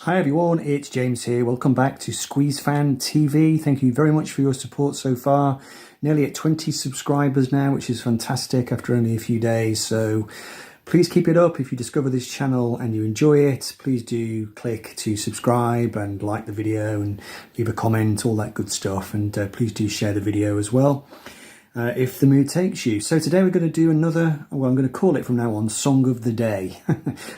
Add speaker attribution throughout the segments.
Speaker 1: Hi everyone, it's James here. Welcome back to Squeeze Fan TV. Thank you very much for your support so far. Nearly at 20 subscribers now, which is fantastic after only a few days. So please keep it up. If you discover this channel and you enjoy it, please do click to subscribe and like the video and leave a comment, all that good stuff. And please do share the video as well. If the mood takes you. So today we're going to do another, well, I'm going to call it from now on Song of the Day.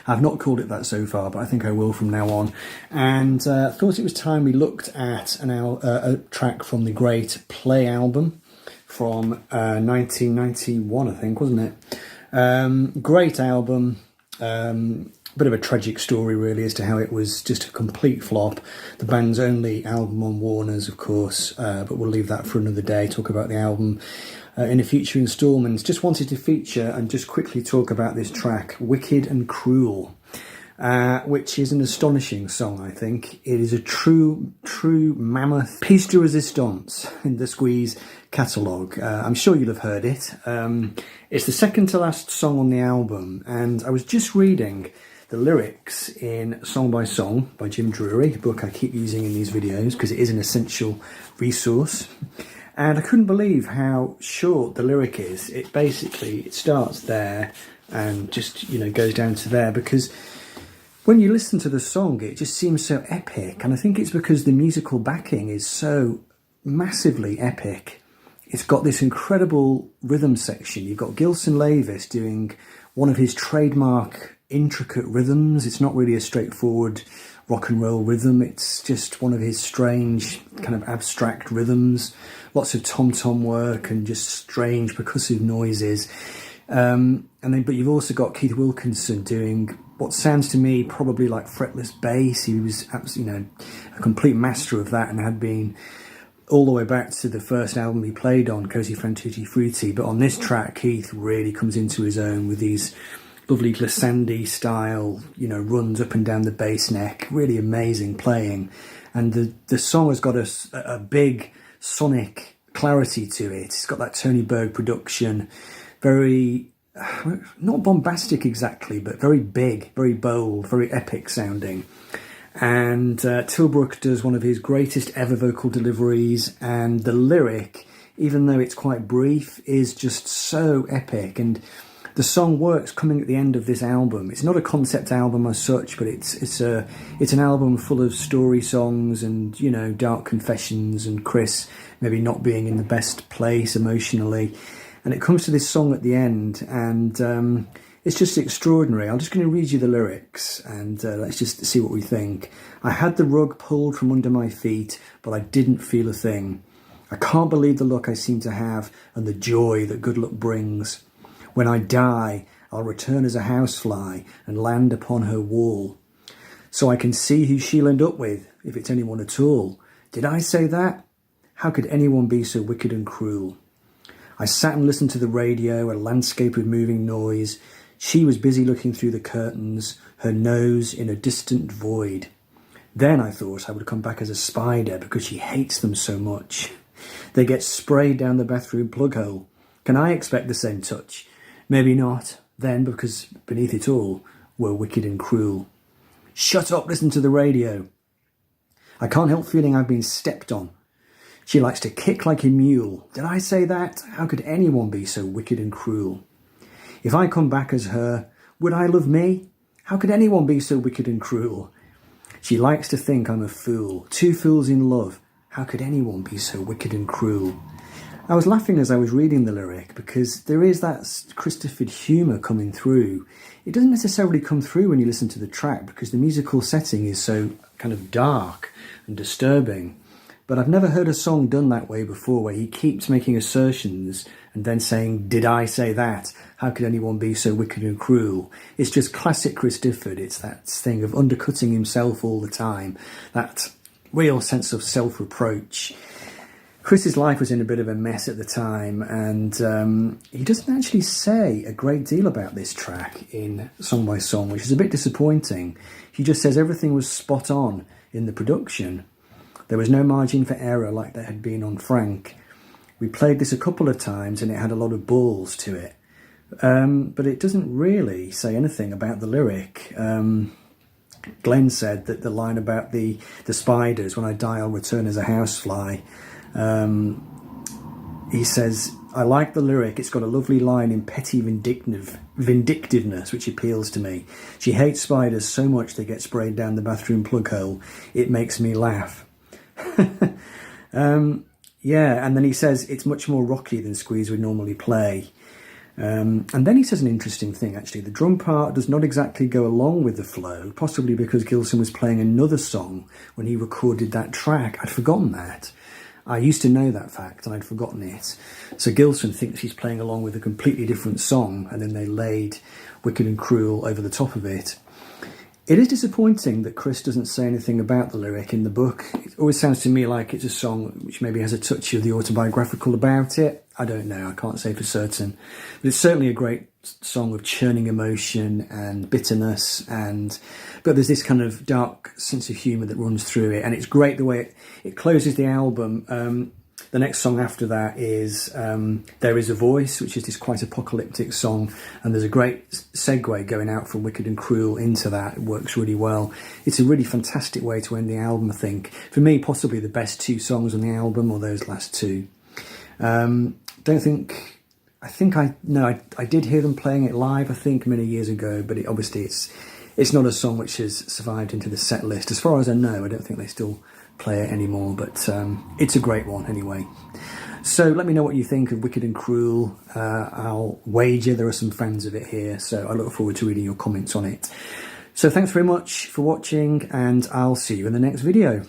Speaker 1: I've not called it that so far, but I think I will from now on. And I thought it was time we looked at a track from the great Play album from 1991, I think, wasn't it? Great album. Bit of a tragic story really as to how it was just a complete flop. The band's only album on Warner's, of course, but we'll leave that for another day. Talk about the album in a future instalments. Just wanted to feature and just quickly talk about this track, Wicked and Cruel, which is an astonishing song, I think. It is a true mammoth piece de resistance in the Squeeze catalogue. I'm sure you'll have heard it. It's the second to last song on the album, and I was just reading the lyrics in Song by Song by Jim Drury, a book I keep using in these videos because it is an essential resource. And I couldn't believe how short the lyric is. It starts there and just, goes down to there, because when you listen to the song, it just seems so epic. And I think it's because the musical backing is so massively epic. It's got this incredible rhythm section. You've got Gilson Lavis doing one of his trademark intricate rhythms. It's not really a straightforward rock and roll rhythm. It's just one of his strange kind of abstract rhythms. Lots of tom-tom work and just strange percussive noises. But you've also got Keith Wilkinson doing what sounds to me probably like fretless bass. He was absolutely, a complete master of that and had been all the way back to the first album he played on, Così fan tutti frutti. But on this track, Keith really comes into his own with these lovely glissandi style, runs up and down the bass neck. Really amazing playing. And the song has got a big sonic clarity to it. It's got that Tony Berg production. Very, not bombastic exactly, but very big, very bold, very epic sounding. And Tilbrook does one of his greatest ever vocal deliveries, and the lyric, even though it's quite brief, is just so epic. And the song works coming at the end of this album. It's not a concept album as such, but it's an album full of story songs and, dark confessions and Chris maybe not being in the best place emotionally. And it comes to this song at the end, and it's just extraordinary. I'm just going to read you the lyrics, and let's just see what we think. I had the rug pulled from under my feet, but I didn't feel a thing. I can't believe the luck I seem to have and the joy that good luck brings. When I die, I'll return as a housefly and land upon her wall, so I can see who she'll end up with, if it's anyone at all. Did I say that? How could anyone be so wicked and cruel? I sat and listened to the radio, a landscape of moving noise. She was busy looking through the curtains, her nose in a distant void. Then I thought I would come back as a spider because she hates them so much. They get sprayed down the bathroom plug hole. Can I expect the same touch? Maybe not, then, because beneath it all, we're wicked and cruel. Shut up, listen to the radio. I can't help feeling I've been stepped on. She likes to kick like a mule. Did I say that? How could anyone be so wicked and cruel? If I come back as her, would I love me? How could anyone be so wicked and cruel? She likes to think I'm a fool. Two fools in love. How could anyone be so wicked and cruel? I was laughing as I was reading the lyric because there is that Christopher humour coming through. It doesn't necessarily come through when you listen to the track because the musical setting is so kind of dark and disturbing. But I've never heard a song done that way before, where he keeps making assertions and then saying, did I say that? How could anyone be so wicked and cruel? It's just classic Chris Difford. It's that thing of undercutting himself all the time, that real sense of self-reproach. Chris's life was in a bit of a mess at the time, and he doesn't actually say a great deal about this track in Song by Song, which is a bit disappointing. He just says everything was spot on in the production. There was no margin for error like there had been on Frank. We played this a couple of times and it had a lot of balls to it. But it doesn't really say anything about the lyric. Glenn said that the line about the spiders, when I die I'll return as a housefly, he says, I like the lyric, it's got a lovely line in petty vindictiveness which appeals to me. She hates spiders so much they get sprayed down the bathroom plug hole. It makes me laugh. Yeah, and then he says it's much more rocky than Squeeze would normally play. And then he says an interesting thing, actually. The drum part does not exactly go along with the flow, possibly because Gilson was playing another song when he recorded that track. I'd forgotten that. I used to know that fact and I'd forgotten it. So Gilson thinks he's playing along with a completely different song, and then they laid Wicked and Cruel over the top of it. It is disappointing that Chris doesn't say anything about the lyric in the book. It always sounds to me like it's a song which maybe has a touch of the autobiographical about it. I don't know, I can't say for certain. But it's certainly a great song of churning emotion and bitterness, but there's this kind of dark sense of humour that runs through it, and it's great the way it closes the album. The next song after that is There Is a Voice, which is this quite apocalyptic song, and there's a great segue going out from Wicked and Cruel into that. It works really well. It's a really fantastic way to end the album, I think. For me, possibly the best two songs on the album, or those last two. I did hear them playing it live, I think, many years ago, but obviously it's not a song which has survived into the set list. As far as I know, I don't think they still play it anymore, but it's a great one anyway. So let me know what you think of Wicked and Cruel. I'll wager there are some fans of it here, so I look forward to reading your comments on it. So thanks very much for watching, and I'll see you in the next video.